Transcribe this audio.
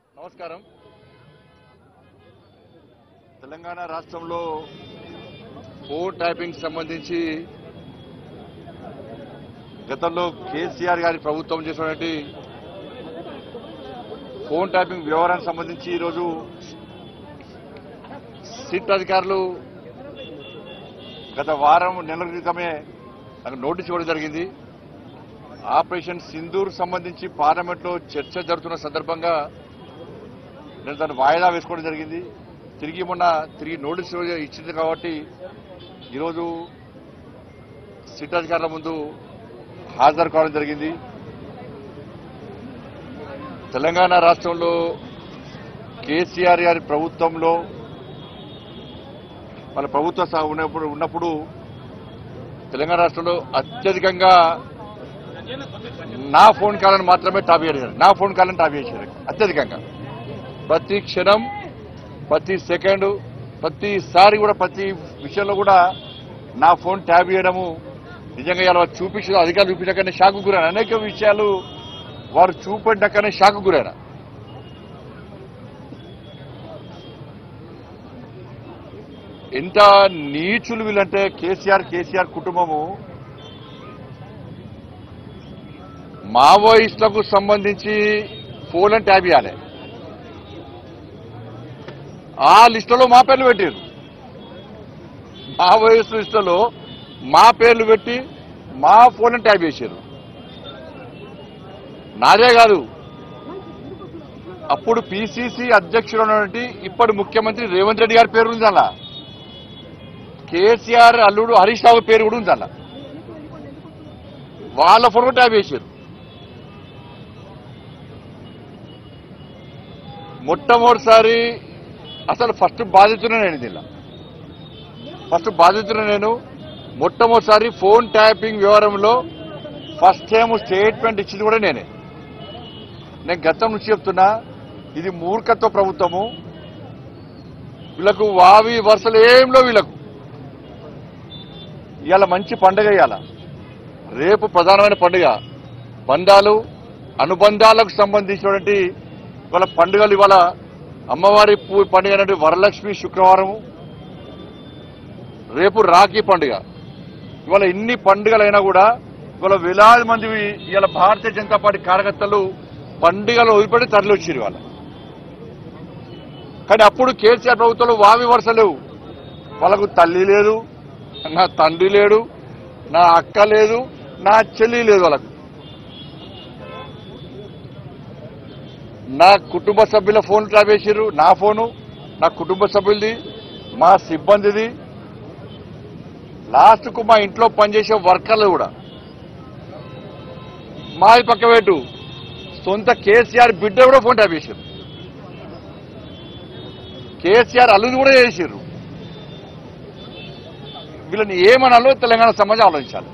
నమస్కారం. తెలంగాణ రాష్ట్రంలో phone tapping సంబంధించి గతంలో కేసీఆర్ గారి ప్రభుత్వం చేసినటువంటి ఫోన్ ట్యాపింగ్ వ్యవహారానికి సంబంధించి ఈరోజు సిట్ అధికారులు గత వారం నెలల క్రితమే నాకు నోటీస్ ఇవ్వడం జరిగింది. ఆపరేషన్ సింధూర్ సంబంధించి పార్లమెంట్లో చర్చ జరుగుతున్న సందర్భంగా నేను దాన్ని వాయిదా వేసుకోవడం జరిగింది. తిరిగి నోటీస్ ఇచ్చింది కాబట్టి ఈరోజు సిట్ అధికారుల ముందు హాజరు కావడం జరిగింది. తెలంగాణ రాష్ట్రంలో కేసీఆర్ గారి ప్రభుత్వంలో వాళ్ళ ప్రభుత్వం ఉన్నప్పుడు తెలంగాణ రాష్ట్రంలో అత్యధికంగా నా ఫోన్ కాలను మాత్రమే టాప్ చేశారు. నా ఫోన్ కాలను టాప్ చేశారు అత్యధికంగా. ప్రతి క్షణం, ప్రతి సెకండ్, ప్రతిసారి కూడా ప్రతి విషయంలో కూడా నా ఫోన్ ట్యాప్ చేయడము నిజంగా ఇలా అధికారులు చూపించకనే షాకు గురైన అనేక విషయాలు వారు చూపెట్టకనే షాకు గురైన. ఎంత నీచులు వీళ్ళంటే కేసీఆర్ కుటుంబము మావోయిస్టులకు సంబంధించి ఫోన్లను ట్యాప్ చేయాలి. ఆ లిస్టులో మా పేర్లు పెట్టారు. మావోయిస్టు లిస్టులో మా పేర్లు పెట్టి మా ఫోన్లను ట్యాప్ చేశారు. నాదే కాదు, అప్పుడు పిసిసి అధ్యక్షుడు ఉన్నటువంటి ఇప్పటి ముఖ్యమంత్రి రేవంత్ రెడ్డి గారి పేరు ఉంది అలా. కేసీఆర్ అల్లుడు హరీష్ రావు పేరు కూడా ఉంది అలా. వాళ్ళ ఫోన్ ట్యాప్ చేశారు. మొట్టమొదటిసారి అసలు ఫస్ట్ బాధితున్నా నేను దీనిలో. మొట్టమొదటిసారి ఫోన్ ట్యాపింగ్ వ్యవహారంలో ఫస్ట్ టైం స్టేట్మెంట్ ఇచ్చింది కూడా నేనే. నేను గతం నుంచి చెప్తున్నా, ఇది మూర్ఖత్వ ప్రభుత్వము. వీళ్ళకు వావి వరుసలు ఏంలో వీళ్ళకు. ఇవాళ మంచి పండుగ, ఇవాళ రేపు ప్రధానమైన పండుగ. బంధాలు అనుబంధాలకు సంబంధించినటువంటి ఇవాళ పండుగలు. ఇవాళ అమ్మవారి పండుగ అనేది వరలక్ష్మి శుక్రవారము, రేపు రాఖీ పండుగ. ఇవాళ ఇన్ని పండుగలైనా కూడా ఇవాళ వేలాది మంది ఇవాళ భారతీయ జనతా పార్టీ కార్యకర్తలు పండుగలు వదిలిపెట్టి తరలి వచ్చారు ఇవాళ. కానీ అప్పుడు కేసీఆర్ ప్రభుత్వంలో వావి వరుస లేవు. వాళ్ళకు తల్లి లేదు, నా తండ్రి లేడు, నా అక్క లేదు, నా చెల్లి లేదు. వాళ్ళకు నా కుటుంబ సభ్యుల ఫోన్ ట్యాప్ చేసిర్రు. నా ఫోను, నా కుటుంబ సభ్యులది, మా సిబ్బందిది, లాస్ట్కు మా ఇంట్లో పనిచేసే వర్కర్లు కూడా. మాది పక్క పెట్టు, సొంత కేసీఆర్ బిడ్డ కూడా ఫోన్ ట్యాప్ చేశారు. కేసీఆర్ అల్లుది కూడా చేసిర్రు. వీళ్ళని ఏమనాలో తెలంగాణ సమాజం ఆలోచించాలి.